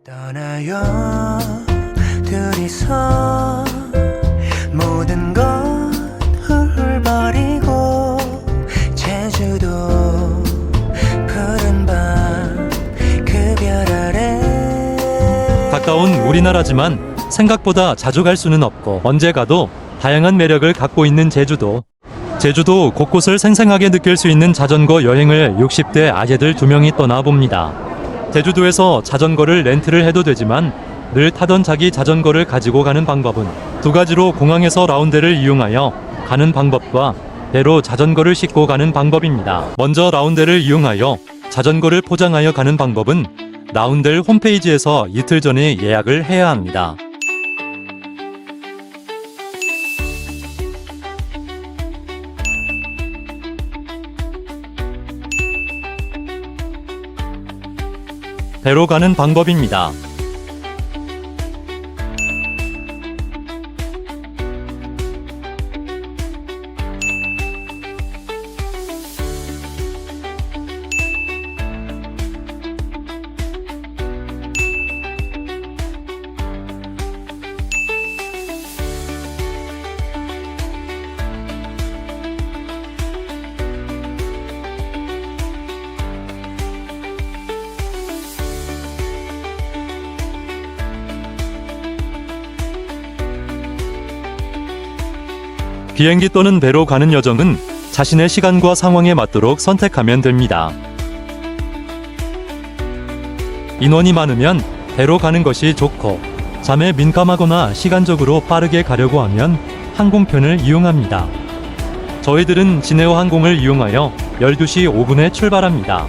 떠나요 둘이서 모든 것 훌훌거리고 제주도 푸른 밤 그 별 아래 가까운 우리나라지만 생각보다 자주 갈 수는 없고 언제 가도 다양한 매력을 갖고 있는 제주도. 제주도 곳곳을 생생하게 느낄 수 있는 자전거 여행을 60대 아재들 2명이 떠나봅니다. 제주도에서 자전거를 렌트를 해도 되지만 늘 타던 자기 자전거를 가지고 가는 방법은 두 가지로 공항에서 라운드를 이용하여 가는 방법과 배로 자전거를 싣고 가는 방법입니다. 먼저 라운드를 이용하여 자전거를 포장하여 가는 방법은 라운드 홈페이지에서 이틀 전에 예약을 해야 합니다. 배로 가는 방법입니다. 비행기 또는 배로 가는 여정은 자신의 시간과 상황에 맞도록 선택하면 됩니다. 인원이 많으면 배로 가는 것이 좋고 잠에 민감하거나 시간적으로 빠르게 가려고 하면 항공편을 이용합니다. 저희들은 진에어 항공을 이용하여 12시 5분에 출발합니다.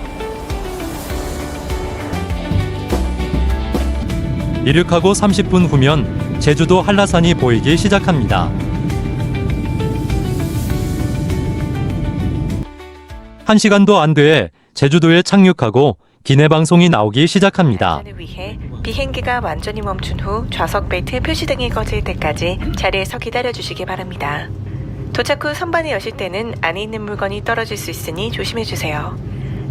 이륙하고 30분 후면 제주도 한라산이 보이기 시작합니다. 1시간도 안 돼 제주도에 착륙하고 기내 방송이 나오기 시작합니다. 안전을 위해 비행기가 완전히 멈춘 후 좌석 벨트 표시등이 꺼질 때까지 자리에서 기다려주시기 바랍니다. 도착 후 선반이 여실 때는 안에 있는 물건이 떨어질 수 있으니 조심해주세요.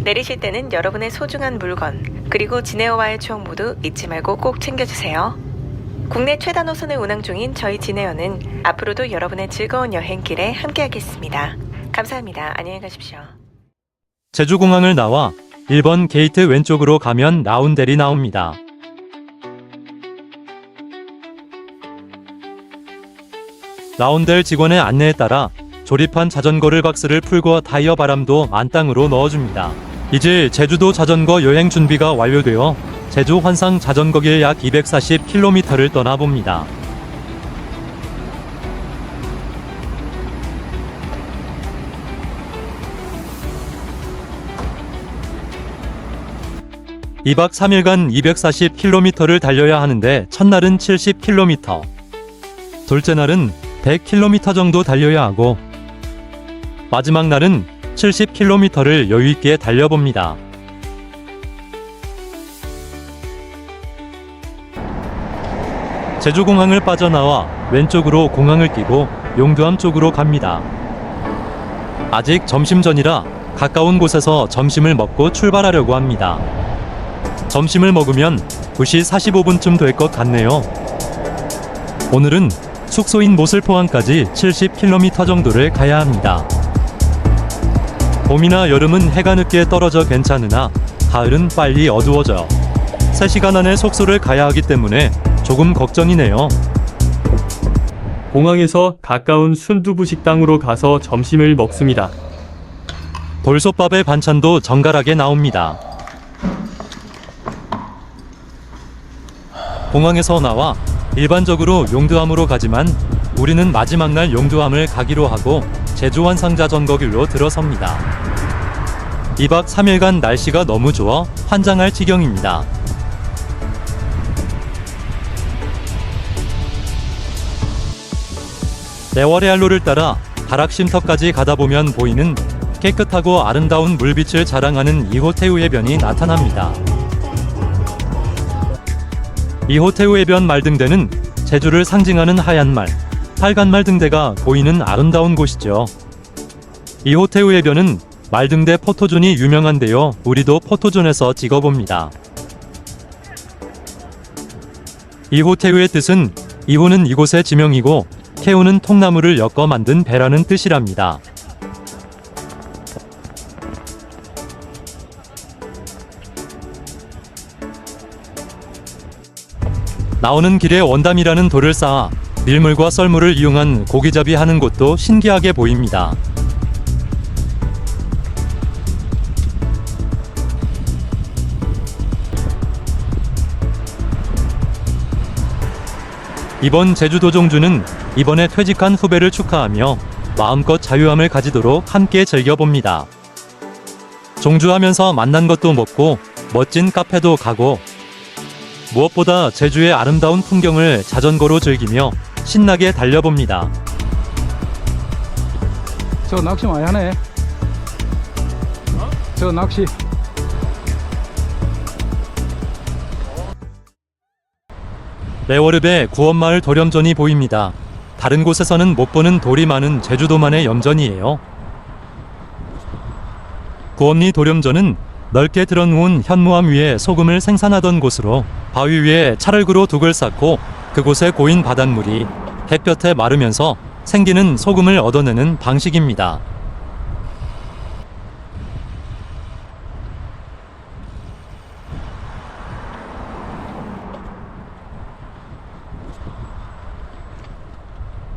내리실 때는 여러분의 소중한 물건 그리고 진에어와의 추억 모두 잊지 말고 꼭 챙겨주세요. 국내 최다 노선을 운항 중인 저희 진에어는 앞으로도 여러분의 즐거운 여행길에 함께하겠습니다. 감사합니다. 안녕히 가십시오. 제주공항을 나와 1번 게이트 왼쪽으로 가면 라운델이 나옵니다. 라운델 직원의 안내에 따라 조립한 자전거를 박스를 풀고 타이어 바람도 안땅으로 넣어줍니다. 이제 제주도 자전거 여행 준비가 완료되어 제주 환상 자전거길 약 240km를 떠나봅니다. (2박 3일간) 240km를 달려야 하는데 첫날은 70km, 둘째 날은 100km 정도 달려야 하고 마지막 날은 70km를 여유있게 달려봅니다. 제주공항을 빠져나와 왼쪽으로 공항을 끼고 용두암 쪽으로 갑니다. 아직 점심 전이라 가까운 곳에서 점심을 먹고 출발하려고 합니다. 점심을 먹으면 2시 45분쯤 될 것 같네요. 오늘은 숙소인 모슬포항까지 70km 정도를 가야 합니다. 봄이나 여름은 해가 늦게 떨어져 괜찮으나 가을은 빨리 어두워져 3시간 안에 숙소를 가야 하기 때문에 조금 걱정이네요. 공항에서 가까운 순두부 식당으로 가서 점심을 먹습니다. 돌솥밥에 반찬도 정갈하게 나옵니다. 공항에서 나와 일반적으로 용두암으로 가지만 우리는 마지막 날 용두암을 가기로 하고 제주 환상 자전거길로 들어섭니다. 2박 3일간 날씨가 너무 좋아 환장할 지경입니다. 네월의 알로를 따라 다락쉼터까지 가다 보면 보이는 깨끗하고 아름다운 물빛을 자랑하는 이호태우 해변이 나타납니다. 이호태우 해변 말등대는 제주를 상징하는 하얀 말, 빨간 말등대가 보이는 아름다운 곳이죠. 이호태우 해변은 말등대 포토존이 유명한데요. 우리도 포토존에서 찍어봅니다. 이호태우의 뜻은 이호는 이곳의 지명이고 태우는 통나무를 엮어 만든 배라는 뜻이랍니다. 나오는 길에 원담이라는 돌을 쌓아 밀물과 썰물을 이용한 고기잡이 하는 곳도 신기하게 보입니다. 이번 제주도 종주는 이번에 퇴직한 후배를 축하하며 마음껏 자유함을 가지도록 함께 즐겨봅니다. 종주하면서 만난 것도 먹고 멋진 카페도 가고 무엇보다 제주의 아름다운 풍경을 자전거로 즐기며 신나게 달려봅니다. 저 낚시 많이 하네. 저 낚시. 레워릅의 구원마을 도렴전이 보입니다. 다른 곳에서는 못 보는 돌이 많은 제주도만의 염전이에요. 구엄리 도렴전은 넓게 들어놓은 현무암 위에 소금을 생산하던 곳으로 바위 위에 찰흙으로 둑을 쌓고 그곳에 고인 바닷물이 햇볕에 마르면서 생기는 소금을 얻어내는 방식입니다.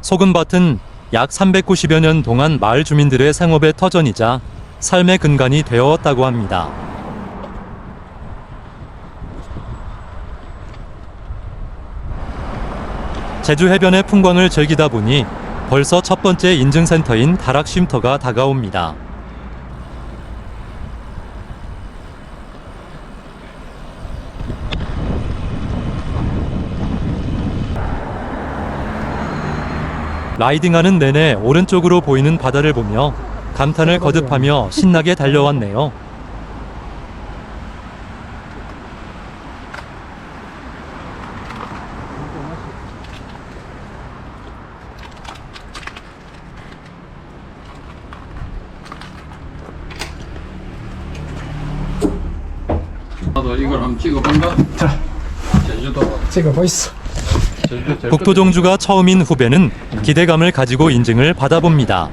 소금밭은 약 390여 년 동안 마을 주민들의 생업의 터전이자 삶의 근간이 되어왔다고 합니다. 제주 해변의 풍광을 즐기다 보니 벌써 첫 번째 인증센터인 다락쉼터가 다가옵니다. 라이딩하는 내내 오른쪽으로 보이는 바다를 보며 감탄을 거듭하며 신나게 달려왔네요. 나도 이걸 한번 찍어본다. 제주도 찍어보이소. 북토종주가 처음인 후배는 기대감을 가지고 인증을 받아봅니다.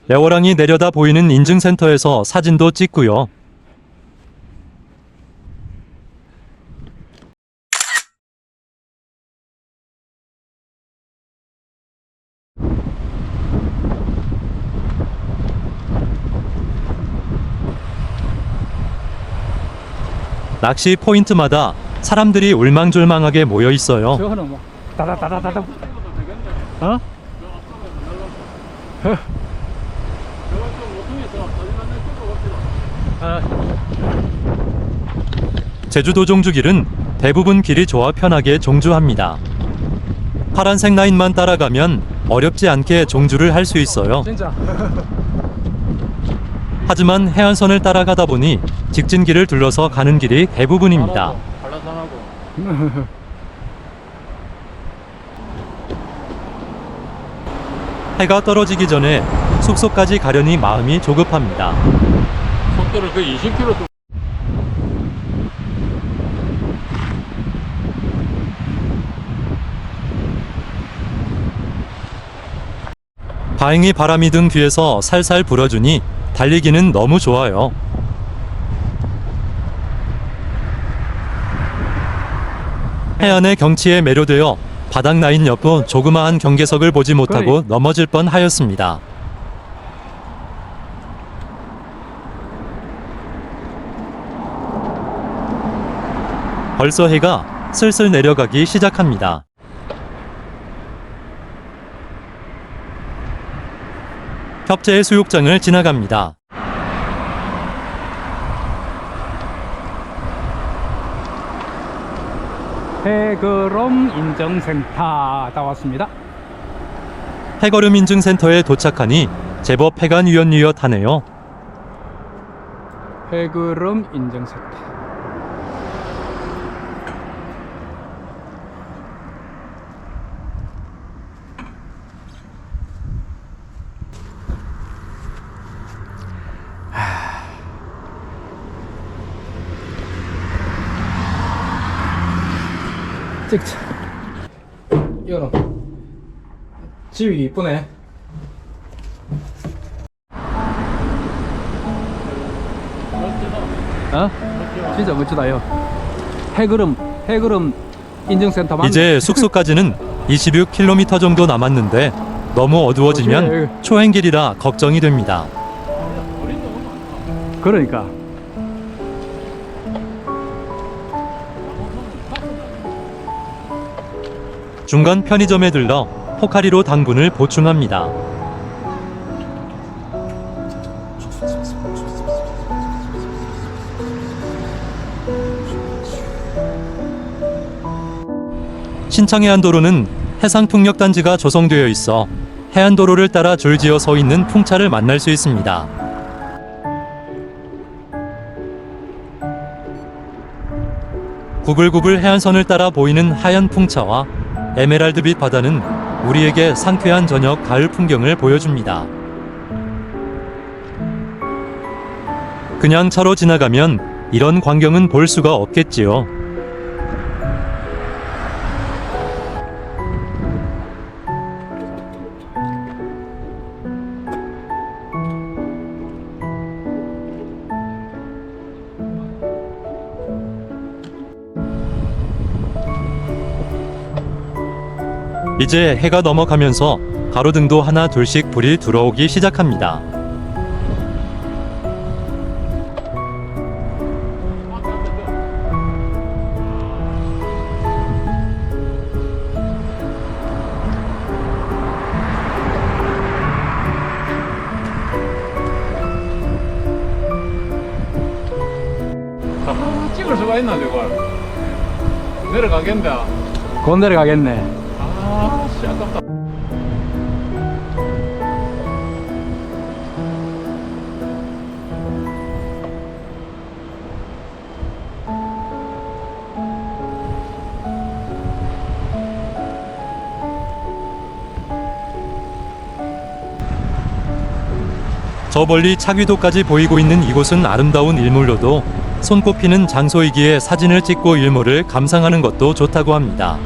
레워랑이 내려다 보이는 인증센터에서 사진도 찍고요. 낚시 포인트마다 사람들이 울망졸망하게 모여 있어요. 저거는 뭐 다다다다다다. 어? 제주도 종주길은 대부분 길이 좋아 편하게 종주합니다. 파란색 라인만 따라가면 어렵지 않게 종주를 할 수 있어요. 진짜. 하지만 해안선을 따라가다 보니 직진길을 둘러서 가는 길이 대부분입니다. 해가 떨어지기 전에 숙소까지 가려니 마음이 조급합니다. 속도를 그 20km. 다행히 바람이 등 뒤에서 살살 불어주니 달리기는 너무 좋아요. 해안의 경치에 매료되어 바닥 라인 옆 조그마한 경계석을 보지 못하고 넘어질 뻔 하였습니다. 벌써 해가 슬슬 내려가기 시작합니다. 협재의 수욕장을 지나갑니다. 해그럼 인증센터 다 왔습니다. 해거름 인증센터에 도착하니 제법 해가 뉘엿뉘엿하네요. 해그럼 인증센터. 찍자. 열어. 집이 이쁘네. 어? 진짜 멋지다요. 해그름 인증센터 맞네. 이제 숙소까지는 26km 정도 남았는데 너무 어두워지면 초행길이라 걱정이 됩니다. 그러니까. 중간 편의점에 들러 포카리로 당분을 보충합니다. 신창해안도로는 해상풍력단지가 조성되어 있어 해안도로를 따라 줄지어 서 있는 풍차를 만날 수 있습니다. 구불구불 해안선을 따라 보이는 하얀 풍차와 에메랄드빛 바다는 우리에게 상쾌한 저녁 가을 풍경을 보여줍니다. 그냥 차로 지나가면 이런 광경은 볼 수가 없겠지요. 이제 해가 넘어가면서 가로등도 하나 둘씩 불이 들어오기 시작합니다. 찍을 수가 있나 저걸? 내려가겠네. 곧 내려가겠네. 아, 씨 아깝다. 저 멀리 차귀도까지 보이고 있는 이곳은 아름다운 일몰로도 손꼽히는 장소이기에 사진을 찍고 일몰을 감상하는 것도 좋다고 합니다.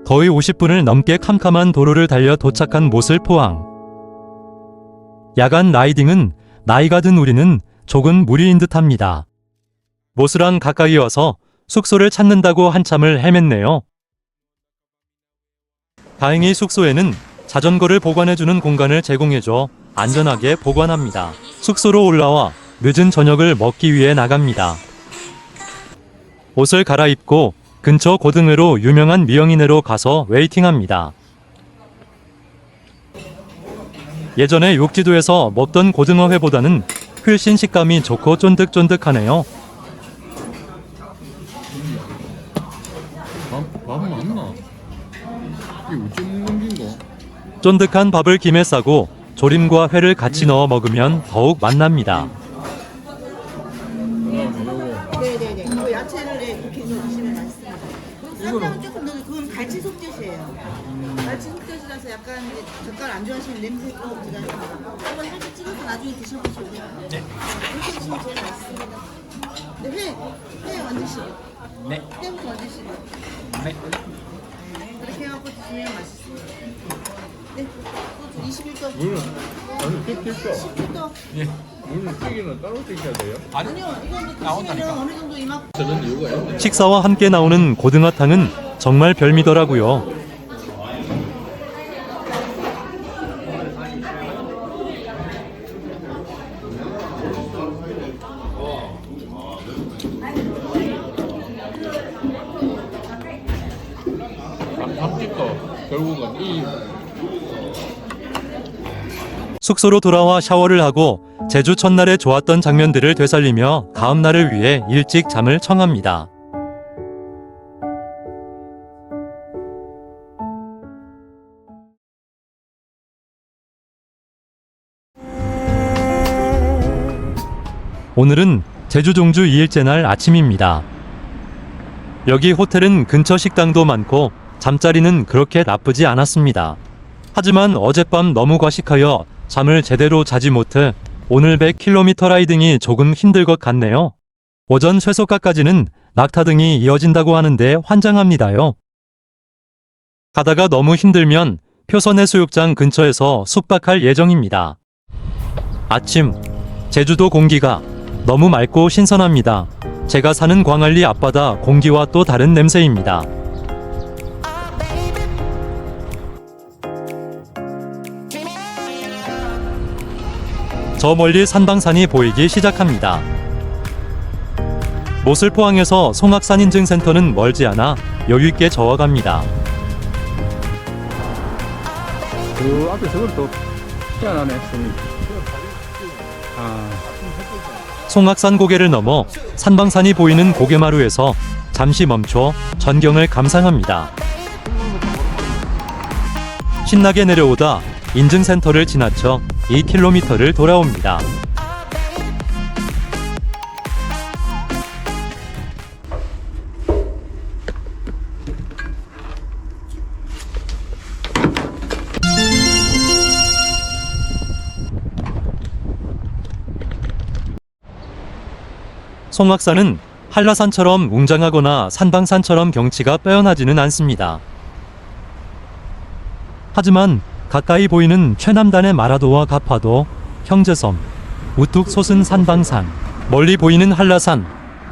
거의 50분을 넘게 캄캄한 도로를 달려 도착한 모슬포항. 야간 라이딩은 나이가 든 우리는 조금 무리인 듯합니다. 모슬항 가까이 와서 숙소를 찾는다고 한참을 헤맸네요. 다행히 숙소에는 자전거를 보관해주는 공간을 제공해줘 안전하게 보관합니다. 숙소로 올라와 늦은 저녁을 먹기 위해 나갑니다. 옷을 갈아입고 근처 고등어로 유명한 미영이네로 가서 웨이팅합니다. 예전에 욕지도에서 먹던 고등어회보다는 훨씬 식감이 좋고 쫀득쫀득하네요. 밥 맞나? 이게 어쩜 넘긴 거? 쫀득한 밥을 김에 싸고 조림과 회를 같이 넣어 먹으면 더욱 맛납니다. 네네네. 그 야채를 이렇게 넣으시면 맛있습니다. 쌈장은 조금 넣어도 그건 갈치 속젓이에요. 갈치 속젓이라서 약간 이제 젓갈 안 좋아하시면 냄새가 들어가니까 한번 살짝 찍어서 나중에 드셔보시고요. 네. 이렇게 드시면 제일 맛있습니다. 네, 회 얹으시고. 네. 회부터 얹으시고. 네. 그렇게 해갖고 드시면 맛있습니다. 네. 또 21도. 물은 아니 뜯겠죠? 10도. 물은 튀기는 따로 튀겨야 돼요? 아니요, 이건 드시면 어느 정도 이만큼. 저는 이유가 있네. 식사와 함께 나오는 고등어탕은 정말 별미더라고요. 밥집도 결국은 이 숙소로 돌아와 샤워를 하고 제주 첫날에 좋았던 장면들을 되살리며 다음 날을 위해 일찍 잠을 청합니다. 오늘은 제주 종주 2일째 날 아침입니다. 여기 호텔은 근처 식당도 많고 잠자리는 그렇게 나쁘지 않았습니다. 하지만 어젯밤 너무 과식하여 잠을 제대로 자지 못해 오늘 100km 라이딩이 조금 힘들 것 같네요. 오전 쇠소가까지는 낙타 등이 이어진다고 하는데 환장합니다요. 가다가 너무 힘들면 표선해수욕장 근처에서 숙박할 예정입니다. 아침, 제주도 공기가 너무 맑고 신선합니다. 제가 사는 광안리 앞바다 공기와 또 다른 냄새입니다. 저 멀리 산방산이 보이기 시작합니다. 모슬포항에서 송악산 인증센터는 멀지 않아 여유있게 저어갑니다. 그 앞에 저걸 또 희한하네. 송악산 고개를 넘어 산방산이 보이는 고개마루에서 잠시 멈춰 전경을 감상합니다. 신나게 내려오다 인증센터를 지나쳐 2km를 돌아옵니다. 송악산은 한라산처럼 웅장하거나 산방산처럼 경치가 빼어나지는 않습니다. 하지만 가까이 보이는 최남단의 마라도와 가파도, 형제섬, 우뚝 솟은 산방산, 멀리 보이는 한라산,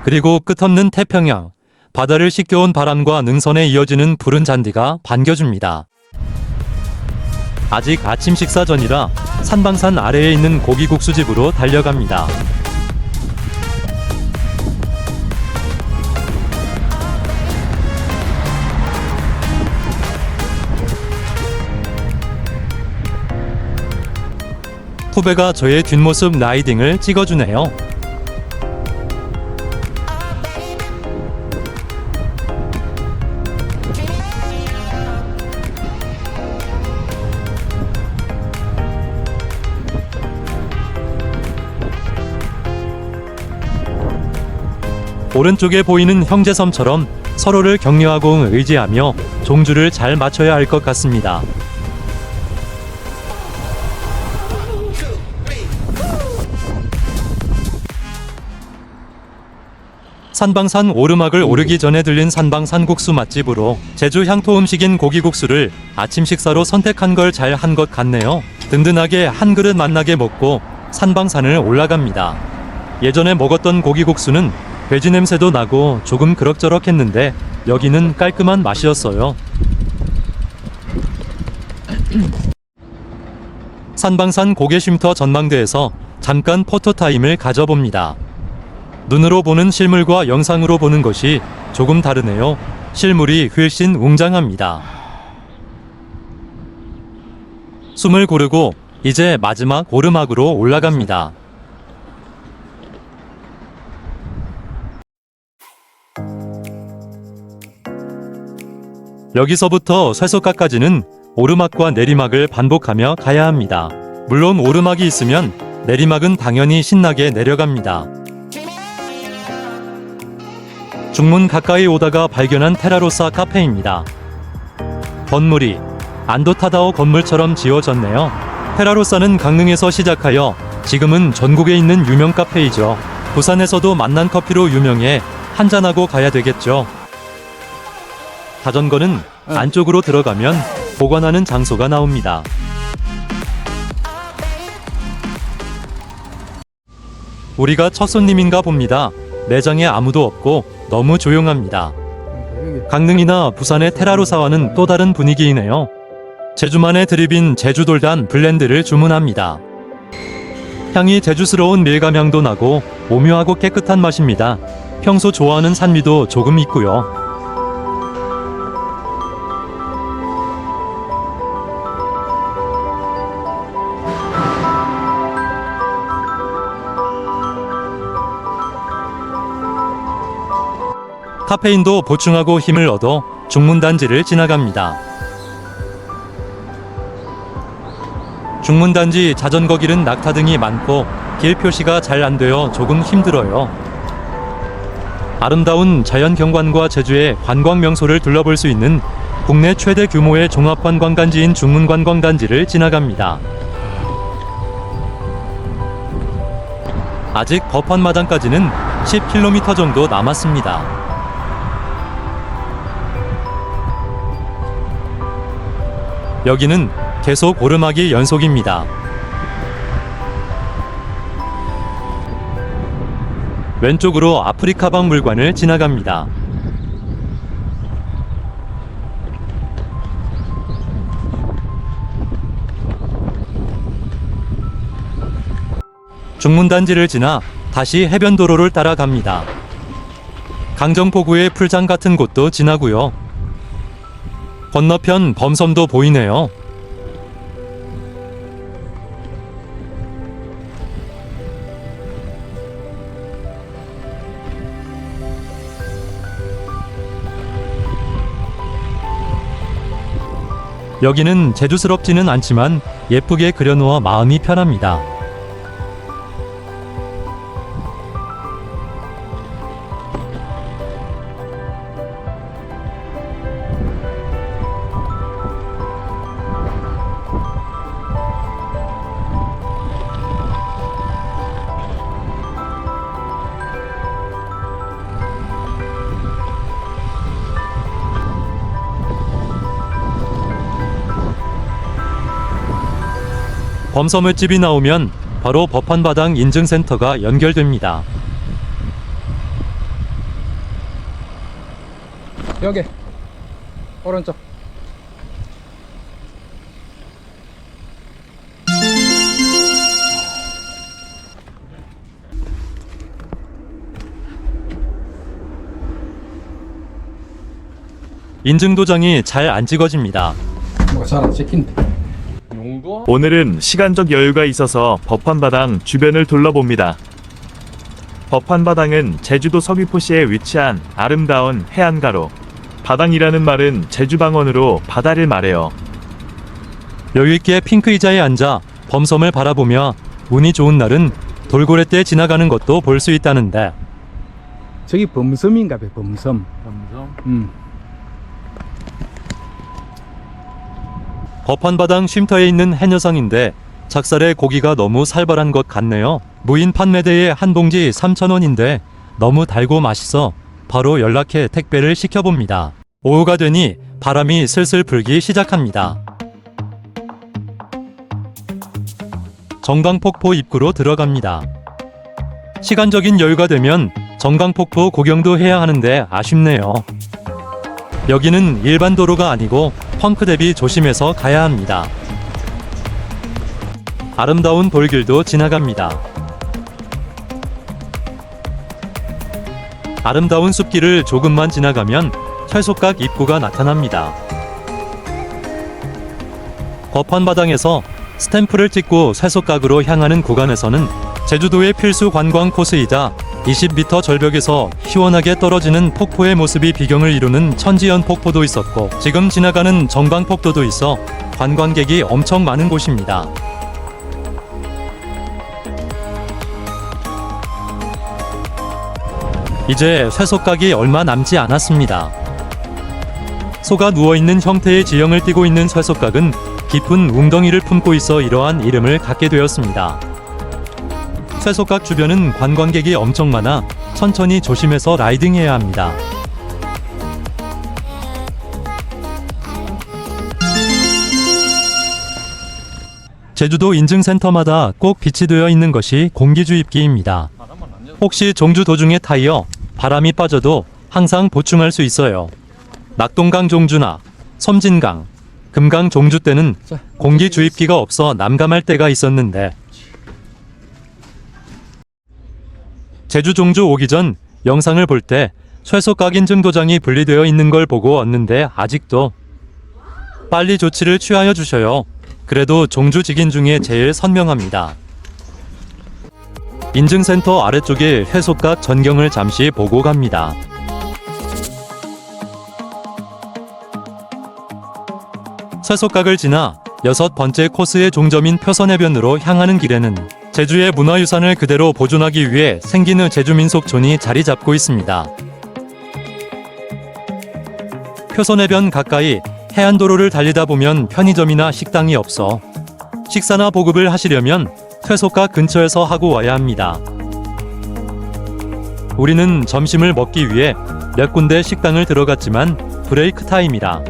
그리고 끝없는 태평양, 바다를 씻겨온 바람과 능선에 이어지는 푸른 잔디가 반겨줍니다. 아직 아침 식사 전이라 산방산 아래에 있는 고기국수집으로 달려갑니다. 후배가 저의 뒷모습 라이딩을 찍어주네요. 오른쪽에 보이는 형제섬처럼 서로를 격려하고 의지하며 종주를 잘 맞춰야 할 것 같습니다. 산방산 오르막을 오르기 전에 들린 산방산 국수 맛집으로 제주 향토 음식인 고기국수를 아침 식사로 선택한 걸 잘 한 것 같네요. 든든하게 한 그릇 맛나게 먹고 산방산을 올라갑니다. 예전에 먹었던 고기국수는 돼지 냄새도 나고 조금 그럭저럭 했는데 여기는 깔끔한 맛이었어요. 산방산 고개쉼터 전망대에서 잠깐 포토타임을 가져봅니다. 눈으로 보는 실물과 영상으로 보는 것이 조금 다르네요. 실물이 훨씬 웅장합니다. 숨을 고르고 이제 마지막 오르막으로 올라갑니다. 여기서부터 쇠소가까지는 오르막과 내리막을 반복하며 가야 합니다. 물론 오르막이 있으면 내리막은 당연히 신나게 내려갑니다. 중문 가까이 오다가 발견한 테라로사 카페입니다. 건물이 안도타다오 건물처럼 지어졌네요. 테라로사는 강릉에서 시작하여 지금은 전국에 있는 유명 카페이죠. 부산에서도 만난 커피로 유명해 한잔하고 가야 되겠죠. 자전거는 안쪽으로 들어가면 보관하는 장소가 나옵니다. 우리가 첫 손님인가 봅니다. 매장에 아무도 없고 너무 조용합니다. 강릉이나 부산의 테라로사와는 또 다른 분위기이네요. 제주만의 드립인 제주돌단 블렌드를 주문합니다. 향이 제주스러운 밀감향도 나고 오묘하고 깨끗한 맛입니다. 평소 좋아하는 산미도 조금 있고요. 카페인도 보충하고 힘을 얻어 중문단지를 지나갑니다. 중문단지 자전거 길은 낙타 등이 많고 길 표시가 잘 안 되어 조금 힘들어요. 아름다운 자연 경관과 제주의 관광 명소를 둘러볼 수 있는 국내 최대 규모의 종합관광단지인 중문관광단지를 지나갑니다. 아직 법한마당까지는 10km 정도 남았습니다. 여기는 계속 오르막이 연속입니다. 왼쪽으로 아프리카 박물관을 지나갑니다. 중문단지를 지나 다시 해변도로를 따라갑니다. 강정포구의 풀장 같은 곳도 지나고요. 건너편 범섬도 보이네요. 여기는 제주스럽지는 않지만 예쁘게 그려놓아 마음이 편합니다. 범섬을집이 나오면 바로 법한바당 인증센터가 연결됩니다. 여기 오른쪽. 인증도장이 잘 안 찍어집니다. 뭐가 잘 안 찍힌대. 용도? 오늘은 시간적 여유가 있어서 법한바당 주변을 둘러봅니다. 법한바당은 제주도 서귀포시에 위치한 아름다운 해안가로, 바당이라는 말은 제주방언으로 바다를 말해요. 여유있게 핑크 의자에 앉아 범섬을 바라보며 운이 좋은 날은 돌고래 때 지나가는 것도 볼 수 있다는데, 저기 범섬인가 봐. 범섬. 범섬? 법한바당 쉼터에 있는 해녀상인데 작살에 고기가 너무 살벌한 것 같네요. 무인 판매대에 한 봉지 3,000원인데 너무 달고 맛있어 바로 연락해 택배를 시켜봅니다. 오후가 되니 바람이 슬슬 불기 시작합니다. 정강폭포 입구로 들어갑니다. 시간적인 여유가 되면 정강폭포 구경도 해야 하는데 아쉽네요. 여기는 일반 도로가 아니고 펑크 대비 조심해서 가야 합니다. 아름다운 돌길도 지나갑니다. 아름다운 숲길을 조금만 지나가면 쇠속각 입구가 나타납니다. 법한바당에서 스탬프를 찍고 쇠속각으로 향하는 구간에서는 제주도의 필수 관광 코스이자 20m 절벽에서 시원하게 떨어지는 폭포의 모습이 비경을 이루는 천지연 폭포도 있었고, 지금 지나가는 정방폭도도 있어 관광객이 엄청 많은 곳입니다. 이제 쇠속각이 얼마 남지 않았습니다. 소가 누워있는 형태의 지형을 띠고 있는 쇠속각은 깊은 웅덩이를 품고 있어 이러한 이름을 갖게 되었습니다. 쇠속각 주변은 관광객이 엄청 많아 천천히 조심해서 라이딩해야 합니다. 제주도 인증센터마다 꼭 비치되어 있는 것이 공기주입기입니다. 혹시 종주 도중에 타이어, 바람이 빠져도 항상 보충할 수 있어요. 낙동강 종주나 섬진강, 금강 종주 때는 공기주입기가 없어 난감할 때가 있었는데, 제주 종주 오기 전 영상을 볼 때 쇠속각 인증 도장이 분리되어 있는 걸 보고 얻는데 아직도 빨리 조치를 취하여 주셔요. 그래도 종주 직인 중에 제일 선명합니다. 인증센터 아래쪽에 쇠속각 전경을 잠시 보고 갑니다. 쇠속각을 지나 6번째 코스의 종점인 표선해변으로 향하는 길에는 제주의 문화유산을 그대로 보존하기 위해 생기는 제주민속촌이 자리 잡고 있습니다. 표선해변 가까이 해안도로를 달리다 보면 편의점이나 식당이 없어 식사나 보급을 하시려면 퇴소가 근처에서 하고 와야 합니다. 우리는 점심을 먹기 위해 몇 군데 식당을 들어갔지만 브레이크 타임이라.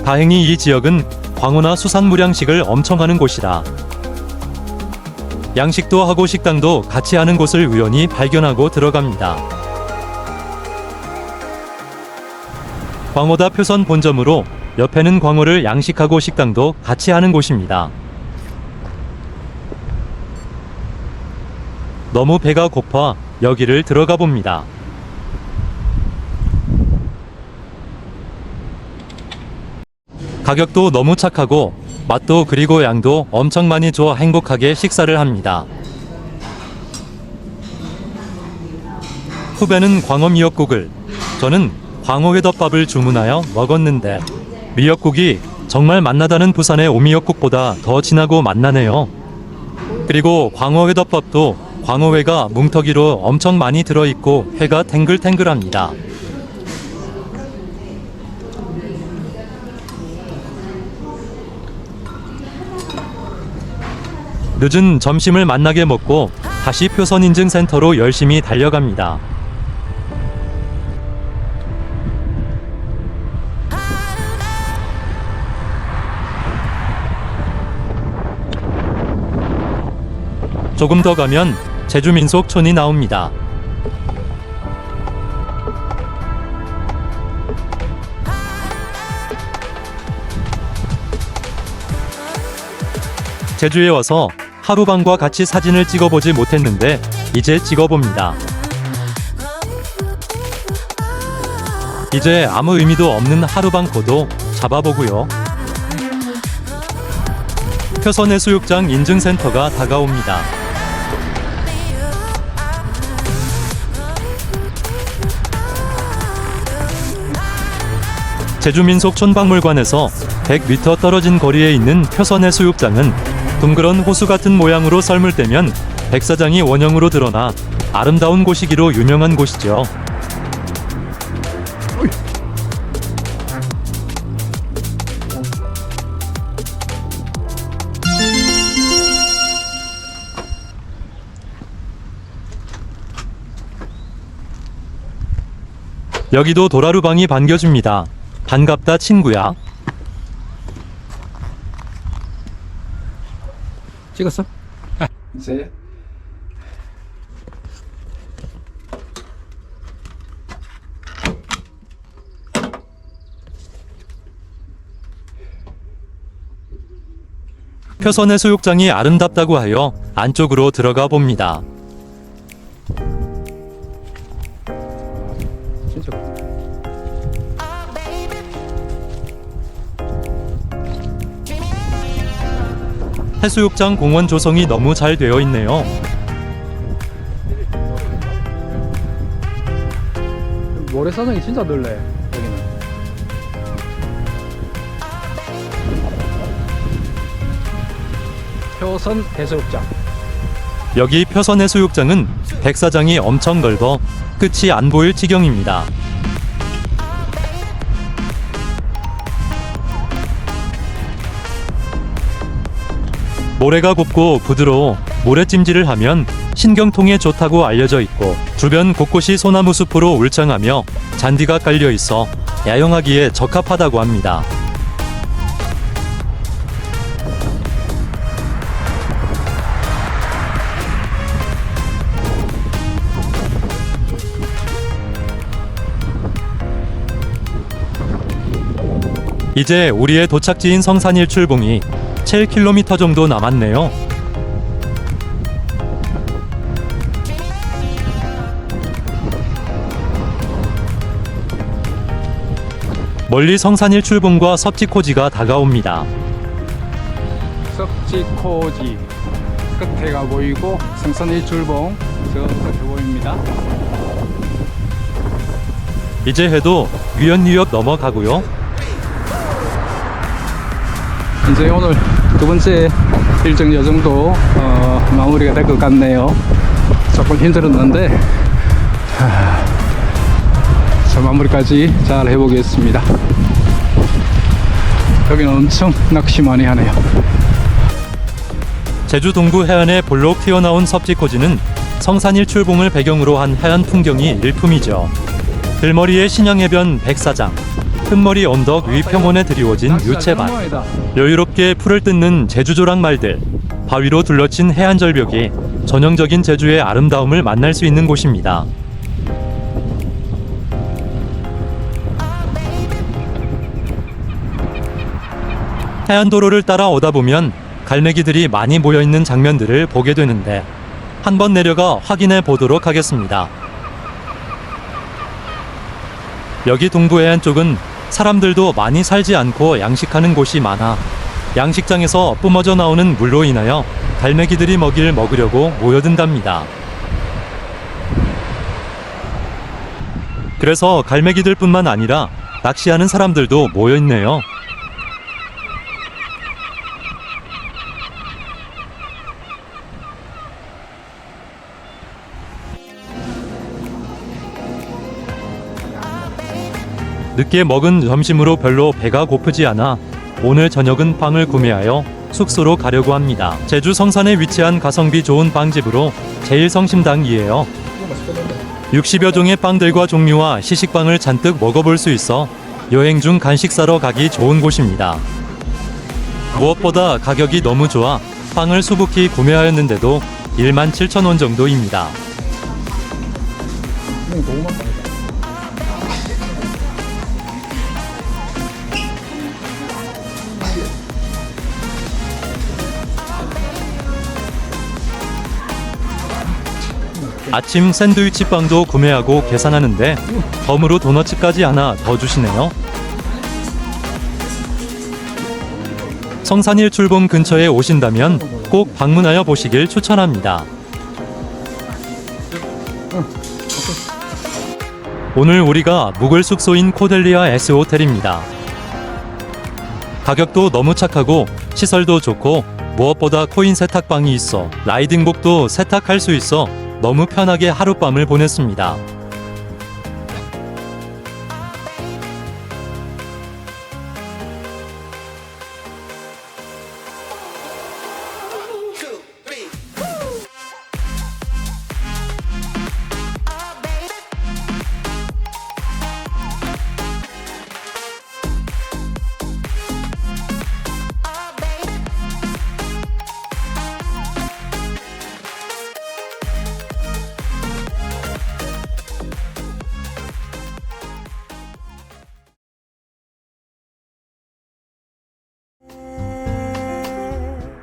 다행히 이 지역은 광어나 수산물양식을 엄청 하는 곳이라 양식도 하고 식당도 같이 하는 곳을 우연히 발견하고 들어갑니다. 광어다 표선 본점으로 옆에는 광어를 양식하고 식당도 같이 하는 곳입니다. 너무 배가 고파 여기를 들어가 봅니다. 가격도 너무 착하고 맛도 그리고 양도 엄청 많이 줘 행복하게 식사를 합니다. 후배는 광어 미역국을, 저는 광어회덮밥을 주문하여 먹었는데 미역국이 정말 맛나다는 부산의 오미역국보다 더 진하고 맛나네요. 그리고 광어회덮밥도 광어회가 뭉터기로 엄청 많이 들어있고 회가 탱글탱글합니다. 늦은 점심을 만나게 먹고 다시 표선인증센터로 열심히 달려갑니다. 조금 더 가면 제주민속촌이 나옵니다. 제주에 와서 하루방과 같이 사진을 찍어보지 못했는데 이제 찍어봅니다. 이제 아무 의미도 없는 하루방코도 잡아보고요. 표선해수욕장 인증센터가 다가옵니다. 제주민속촌박물관에서 100m 떨어진 거리에 있는 표선해수욕장은 둥그런 호수 같은 모양으로 썰물 떼면 백사장이 원형으로 드러나 아름다운 곳이기로 유명한 곳이죠. 여기도 도라루방이 반겨줍니다. 반갑다 친구야. 찍었어? 셋. 표선해수욕장이 아름답다고 하여 안쪽으로 들어가 봅니다. 진짜 해수욕장 공원 조성이 너무 잘 되어 있네요. 모래사장이 진짜 넓네 여기는. 표선 해수욕장. 여기 표선해수욕장은 백사장이 엄청 넓어 끝이 안 보일 지경입니다. 모래가 곱고 부드러워 모래찜질을 하면 신경통에 좋다고 알려져 있고 주변 곳곳이 소나무 숲으로 울창하며 잔디가 깔려 있어 야영하기에 적합하다고 합니다. 이제 우리의 도착지인 성산일출봉이 7km 정도 남았네요. 멀리 성산일출봉과 섭지코지가 다가옵니다. 섭지코지 끝에가 보이고 성산일출봉 저 끝에 보입니다. 이제 해도 위연유역 넘어가고요. 이제 오늘 두 번째 일정 여정도 마무리가 될 것 같네요. 조금 힘들었는데 자, 마무리까지 잘 해보겠습니다. 여기는 엄청 낚시 많이 하네요. 제주 동부 해안에 볼록 튀어나온 섭지코지는 성산일 출봉을 배경으로 한 해안 풍경이 일품이죠. 들머리의 신양해변 백사장, 흠머리 언덕 위 평원에 드리워진 유채밭, 여유롭게 풀을 뜯는 제주조랑 말들, 바위로 둘러친 해안 절벽이 전형적인 제주의 아름다움을 만날 수 있는 곳입니다. 해안도로를 따라 오다 보면 갈매기들이 많이 모여있는 장면들을 보게 되는데 한번 내려가 확인해 보도록 하겠습니다. 여기 동부해안 쪽은 사람들도 많이 살지 않고 양식하는 곳이 많아 양식장에서 뿜어져 나오는 물로 인하여 갈매기들이 먹으려고 모여든답니다. 그래서 갈매기들뿐만 아니라 낚시하는 사람들도 모여있네요. 늦게 먹은 점심으로 별로 배가 고프지 않아 오늘 저녁은 빵을 구매하여 숙소로 가려고 합니다. 제주 성산에 위치한 가성비 좋은 빵집으로 제일성심당이에요. 60여 종의 빵들과 종류와 시식빵을 잔뜩 먹어볼 수 있어 여행 중 간식 사러 가기 좋은 곳입니다. 무엇보다 가격이 너무 좋아 빵을 수북히 구매하였는데도 17,000원 정도입니다. 아침 샌드위치 빵도 구매하고 계산하는데 덤으로 도너츠까지 하나 더 주시네요. 성산일 출봉 근처에 오신다면 꼭 방문하여 보시길 추천합니다. 오늘 우리가 묵을 숙소인 코델리아 S호텔입니다. 가격도 너무 착하고 시설도 좋고 무엇보다 코인 세탁방이 있어 라이딩복도 세탁할 수 있어 너무 편하게 하룻밤을 보냈습니다.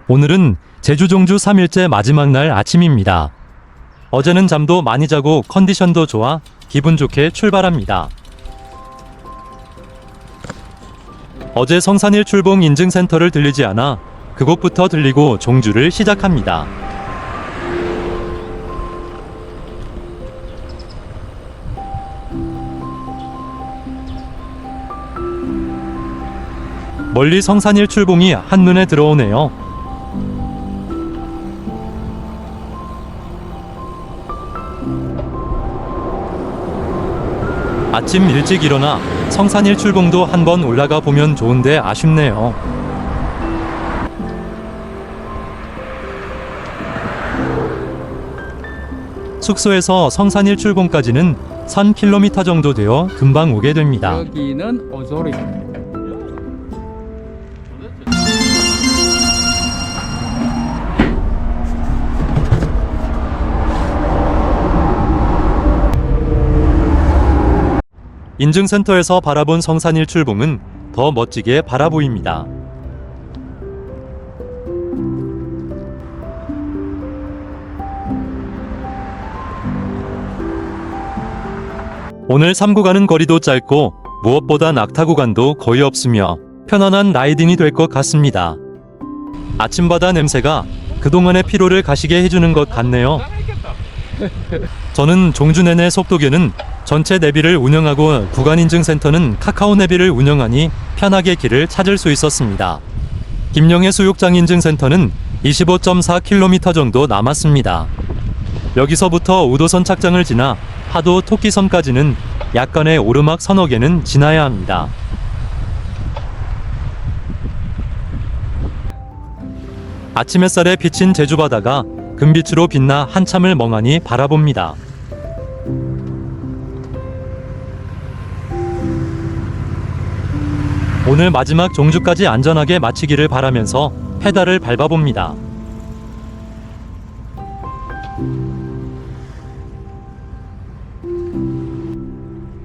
오늘은 제주 종주 3일째 마지막 날 아침입니다. 어제는 잠도 많이 자고 컨디션도 좋아 기분 좋게 출발합니다. 어제 성산일 출봉 인증센터를 들리지 않아 그곳부터 들리고 종주를 시작합니다. 멀리 성산일 출봉이 한눈에 들어오네요. 아침 일찍 일어나 성산일 출봉도 한번 올라가 보면 좋은데 아쉽네요. 숙소에서 성산일 출봉까지는 3km 정도 되어 금방 오게 됩니다. 여기는 오조리. 인증센터에서 바라본 성산일 출봉은 더 멋지게 바라보입니다. 오늘 3구 가는 거리도 짧고 무엇보다 낙타 구간도 거의 없으며 편안한 라이딩이 될 것 같습니다. 아침바다 냄새가 그동안의 피로를 가시게 해주는 것 같네요. 저는 종주 내내 속도계는 전체 내비를 운영하고 구간인증센터는 카카오 내비를 운영하니 편하게 길을 찾을 수 있었습니다. 김영애 수욕장 인증센터는 25.4km 정도 남았습니다. 여기서부터 우도선 착장을 지나 하도 토끼섬까지는 약간의 오르막 서너 개는 지나야 합니다. 아침 햇살에 비친 제주 바다가 금빛으로 빛나 한참을 멍하니 바라봅니다. 오늘 마지막 종주까지 안전하게 마치기를 바라면서 페달을 밟아봅니다.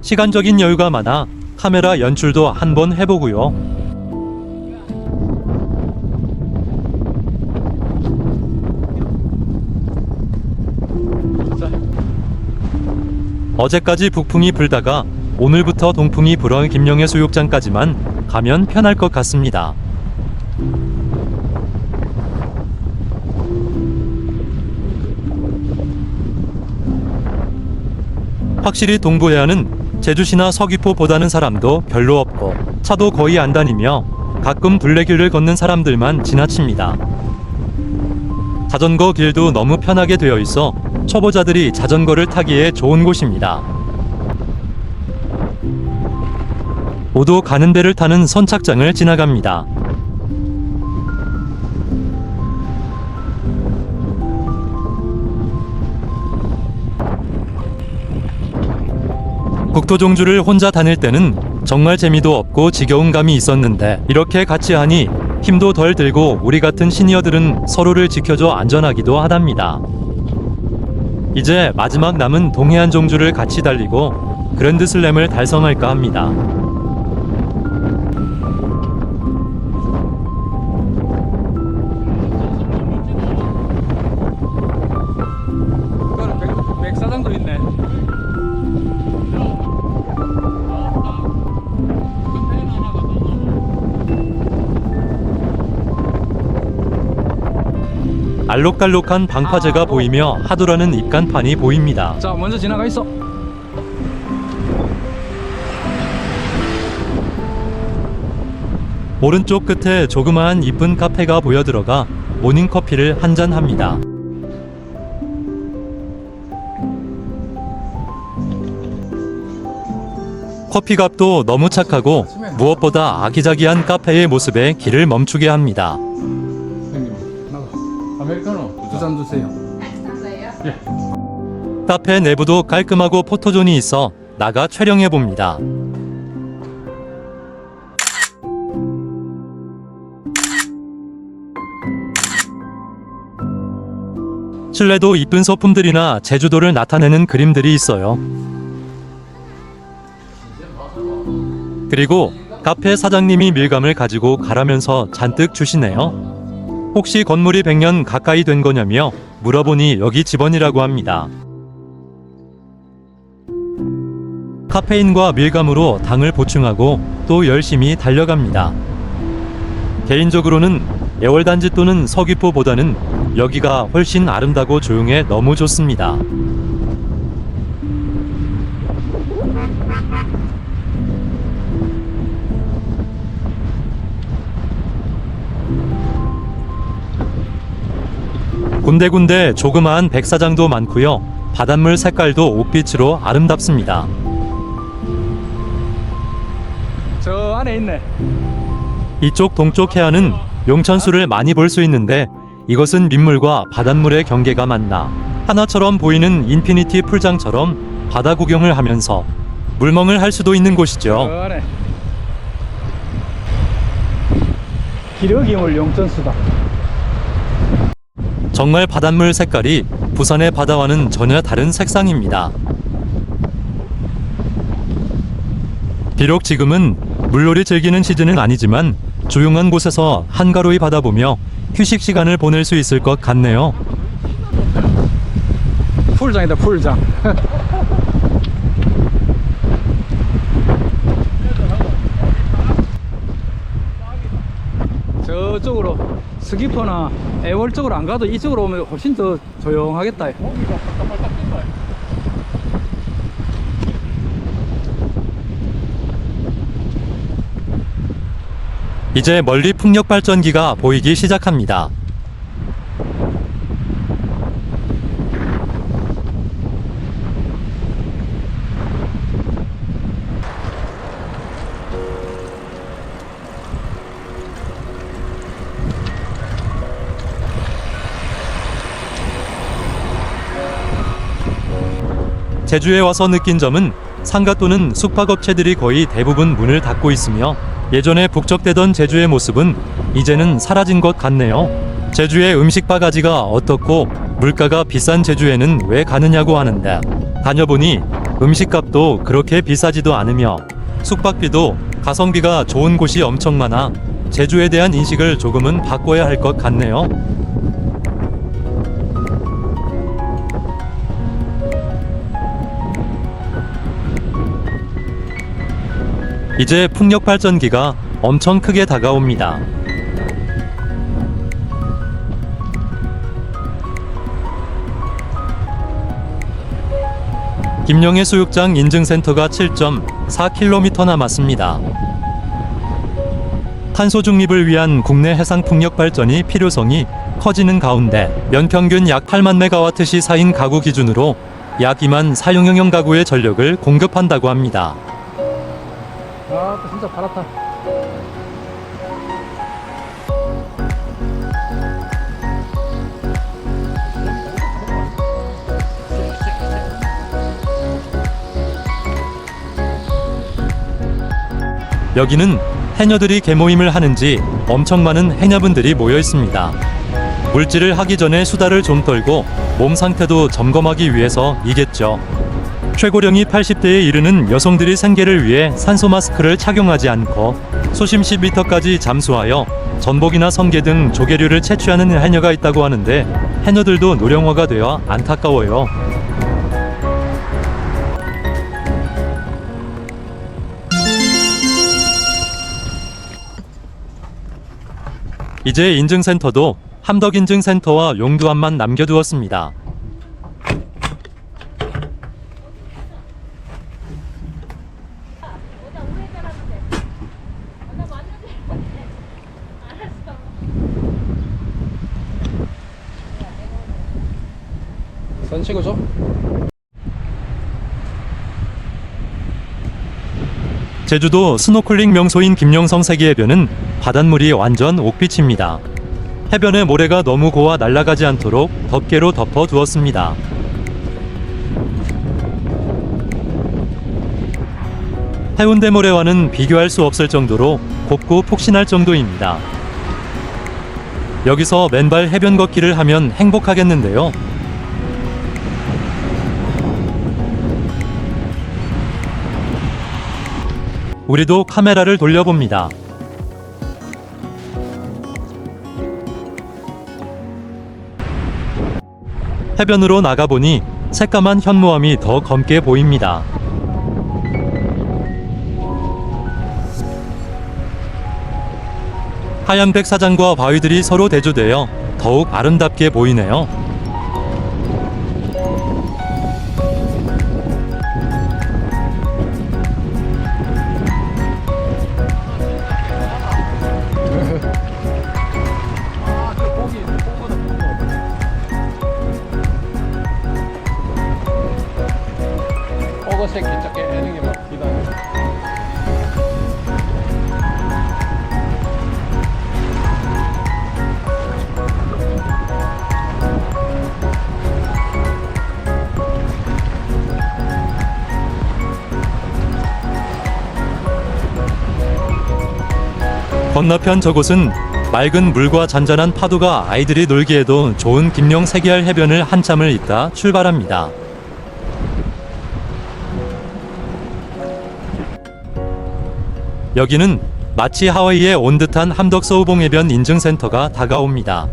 시간적인 여유가 많아 카메라 연출도 한번 해보고요. 어제까지 북풍이 불다가 오늘부터 동풍이 불어 김영해 수욕장까지만 가면 편할 것 같습니다. 확실히 동부해안은 제주시나 서귀포 보다는 사람도 별로 없고 차도 거의 안 다니며 가끔 둘레길을 걷는 사람들만 지나칩니다. 자전거 길도 너무 편하게 되어 있어 초보자들이 자전거를 타기에 좋은 곳입니다. 모두 가는 데를 타는 선착장을 지나갑니다. 국토종주를 혼자 다닐 때는 정말 재미도 없고 지겨운 감이 있었는데 이렇게 같이 하니 힘도 덜 들고 우리 같은 시니어들은 서로를 지켜줘 안전하기도 하답니다. 이제 마지막 남은 동해안 종주를 같이 달리고 그랜드슬램을 달성할까 합니다. 백사장도 있네. 알록달록한 방파제가 보이며 하도라는 입간판이 보입니다. 자, 먼저 지나가 있어. 오른쪽 끝에 조그마한 이쁜 카페가 보여들어가 모닝커피를 한잔 합니다. 커피값도 너무 착하고 무엇보다 아기자기한 카페의 모습에 길을 멈추게 합니다. 아메리카노 두 잔 주세요. 카페 내부도 깔끔하고 포토존이 있어 나가 촬영해 봅니다. 실내도 이쁜 소품들이나 제주도를 나타내는 그림들이 있어요. 그리고 카페 사장님이 밀감을 가지고 가라면서 잔뜩 주시네요. 혹시 건물이 100년 가까이 된 거냐며 물어보니 여기 집원이라고 합니다. 카페인과 밀감으로 당을 보충하고 또 열심히 달려갑니다. 개인적으로는 애월단지 또는 서귀포보다는 여기가 훨씬 아름다고 조용해 너무 좋습니다. 군데군데 조그마한 백사장도 많고요. 바닷물 색깔도 옥빛으로 아름답습니다. 저 안에 있네. 이쪽 동쪽 해안은 용천수를 많이 볼 수 있는데 이것은 민물과 바닷물의 경계가 맞나 하나처럼 보이는 인피니티 풀장처럼 바다 구경을 하면서 물멍을 할 수도 있는 곳이죠. 저 안에 기러기물 용천수다. 정말 바닷물 색깔이 부산의 바다와는 전혀 다른 색상입니다. 비록 지금은 물놀이 즐기는 시즌은 아니지만 조용한 곳에서 한가로이 바다 보며 휴식 시간을 보낼 수 있을 것 같네요. 풀장이다, 풀장. 저쪽으로 스키퍼나 애월 쪽으로 안 가도 이쪽으로 오면 훨씬 더 조용하겠다. 이제 멀리 풍력발전기가 보이기 시작합니다. 제주에 와서 느낀 점은 상가 또는 숙박업체들이 거의 대부분 문을 닫고 있으며 예전에 북적대던 제주의 모습은 이제는 사라진 것 같네요. 제주의 음식 바가지가 어떻고 물가가 비싼 제주에는 왜 가느냐고 하는데 다녀보니 음식값도 그렇게 비싸지도 않으며 숙박비도 가성비가 좋은 곳이 엄청 많아 제주에 대한 인식을 조금은 바꿔야 할 것 같네요. 이제 풍력 발전기가 엄청 크게 다가옵니다. 김영해 수육장 인증센터가 7.4km 남았습니다. 탄소 중립을 위한 국내 해상 풍력 발전이 필요성이 커지는 가운데 연평균 약 8만 메가와트 시 4인 가구 기준으로 약 2만 사용형형 가구의 전력을 공급한다고 합니다. 아, 진짜 파랗다. 여기는 해녀들이 개모임을 하는지 엄청 많은 해녀분들이 모여 있습니다. 물질을 하기 전에 수다를 좀 떨고 몸 상태도 점검하기 위해서이겠죠. 최고령이 80대에 이르는 여성들이 생계를 위해 산소 마스크를 착용하지 않고 수심 10m까지 잠수하여 전복이나 성게 등 조개류를 채취하는 해녀가 있다고 하는데 해녀들도 노령화가 되어 안타까워요. 이제 인증센터도 함덕인증센터와 용두암만 남겨두었습니다. 손 치고 줘. 제주도 스노클링 명소인 김영성 세계해변은 바닷물이 완전 옥빛입니다. 해변의 모래가 너무 고와 날아가지 않도록 덮개로 덮어 두었습니다. 해운대 모래와는 비교할 수 없을 정도로 곱고 폭신할 정도입니다. 여기서 맨발 해변 걷기를 하면 행복하겠는데요. 우리도 카메라를 돌려봅니다. 해변으로 나가보니 새까만 현무암이 더 검게 보입니다. 하얀 백사장과 바위들이 서로 대조되어 더욱 아름답게 보이네요. 오거 새끼 저게 애는 게 막 기다려. 건너편 저곳은 맑은 물과 잔잔한 파도가 아이들이 놀기에도 좋은 김영 세계할 해변을 한참을 있다 출발합니다. 여기는 마치 하와이에 온 듯한 함덕서우봉해변 인증센터가 다가옵니다.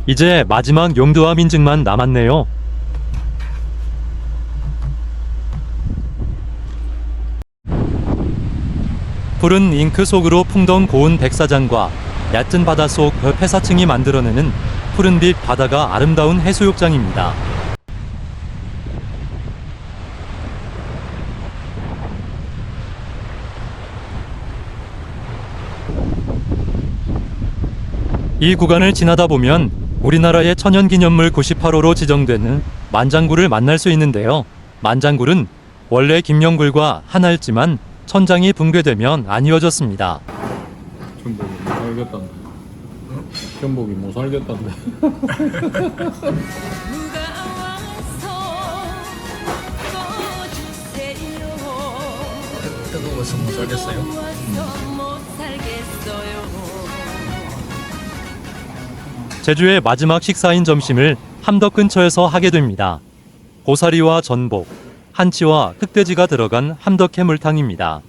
이제 마지막 용두암 인증만 남았네요. 푸른 잉크 속으로 풍덩 고운 백사장과 얕은 바닷속 폐사층이 만들어내는 푸른빛 바다가 아름다운 해수욕장입니다. 이 구간을 지나다 보면 우리나라의 천연기념물 98호로 지정되는 만장굴을 만날 수 있는데요. 만장굴은 원래 김영굴과 하나였지만 천장이 붕괴되면 안 이어졌습니다. 전복이 못 살겠단데. 전복이 못 살겠단데. 뜨거워서 못 살겠어요. 제주의 마지막 식사인 점심을 함덕 근처에서 하게 됩니다. 고사리와 전복, 한치와 흑돼지가 들어간 함덕 해물탕입니다.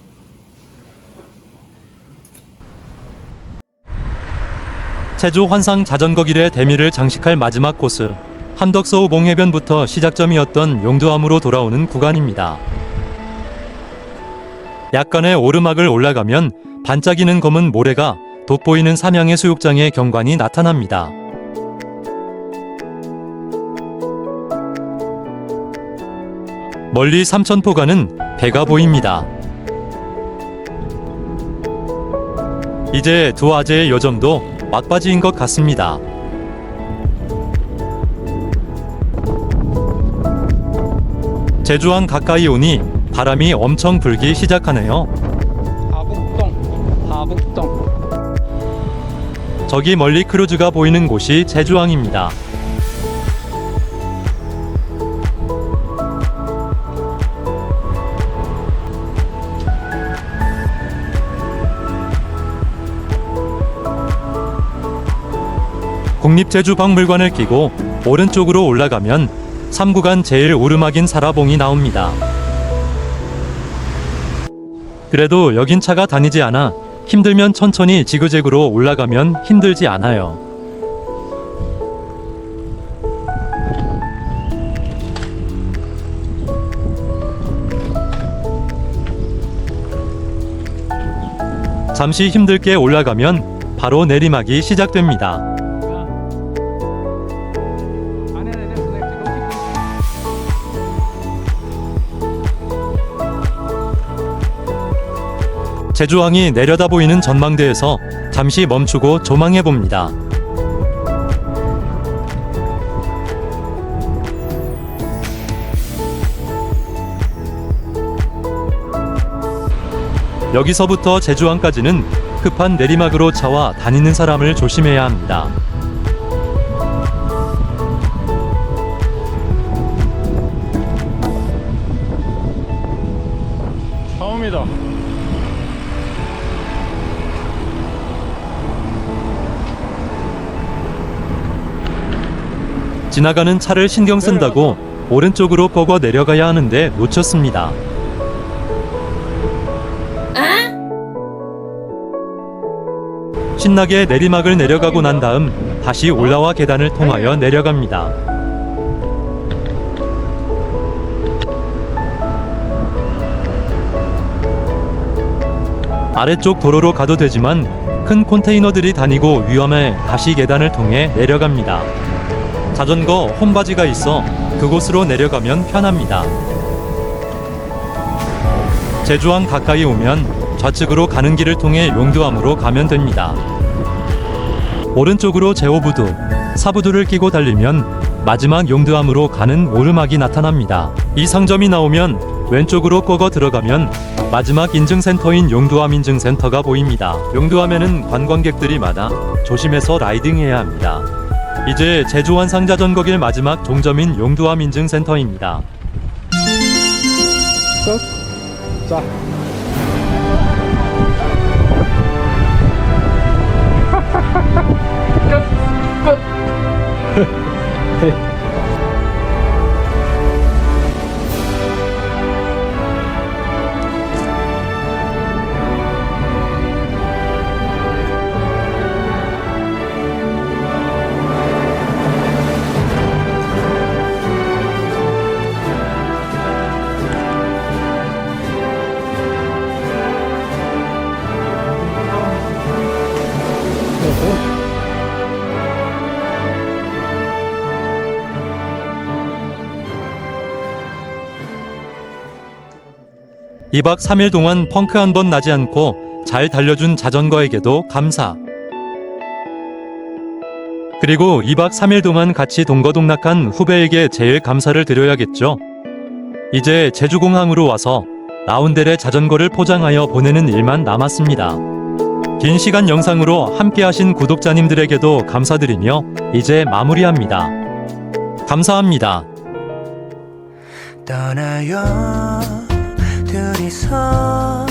제주 환상 자전거길의 대미를 장식할 마지막 코스, 함덕서우 몽해변부터 시작점이었던 용두암으로 돌아오는 구간입니다. 약간의 오르막을 올라가면 반짝이는 검은 모래가 돋보이는 삼양의 수욕장의 경관이 나타납니다. 멀리 삼천포가는 배가 보입니다. 이제 두 아재의 여정도 막바지인 것 같습니다. 제주항 가까이 오니 바람이 엄청 불기 시작하네요. 하북동. 저기 멀리 크루즈가 보이는 곳이 제주항입니다. 국립제주박물관을 끼고 오른쪽으로 올라가면 3구간 제일 오르막인 사라봉이 나옵니다. 그래도 여긴 차가 다니지 않아 힘들면 천천히 지그재그로 올라가면 힘들지 않아요. 잠시 힘들게 올라가면 바로 내리막이 시작됩니다. 제주항이 내려다 보이는 전망대에서 잠시 멈추고 조망해 봅니다. 여기서부터 제주항까지는 급한 내리막으로 차와 다니는 사람을 조심해야 합니다. 처음이다. 지나가는 차를 신경 쓴다고 오른쪽으로 꺾어 내려가야 하는데 놓쳤습니다. 신나게 내리막을 내려가고 난 다음 다시 올라와 계단을 통하여 내려갑니다. 아래쪽 도로로 가도 되지만 큰 컨테이너들이 다니고 위험해 다시 계단을 통해 내려갑니다. 자전거 홈바지가 있어 그곳으로 내려가면 편합니다. 제주항 가까이 오면 좌측으로 가는 길을 통해 용두암으로 가면 됩니다. 오른쪽으로 제오부두, 사부두를 끼고 달리면 마지막 용두암으로 가는 오르막이 나타납니다. 이 상점이 나오면 왼쪽으로 꺾어 들어가면 마지막 인증센터인 용두암 인증센터가 보입니다. 용두암에는 관광객들이 많아 조심해서 라이딩해야 합니다. 이제 제주 환상 자전거길 마지막 종점인 용두암 인증센터입니다. 끝. 자. (2박 3일) 동안 펑크 한 번 나지 않고 잘 달려준 자전거에게도 감사. 그리고 2박 3일 동안 같이 동거동락한 후배에게 제일 감사를 드려야겠죠. 이제 제주공항으로 와서 라운델의 자전거를 포장하여 보내는 일만 남았습니다. 긴 시간 영상으로 함께하신 구독자님들에게도 감사드리며 이제 마무리합니다. 감사합니다. 떠나요 둘이서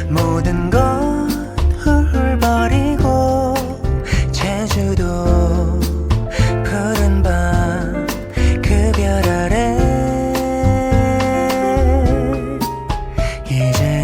모든 것 훌훌거리고 제주도 푸른 밤 그 별 아래 이제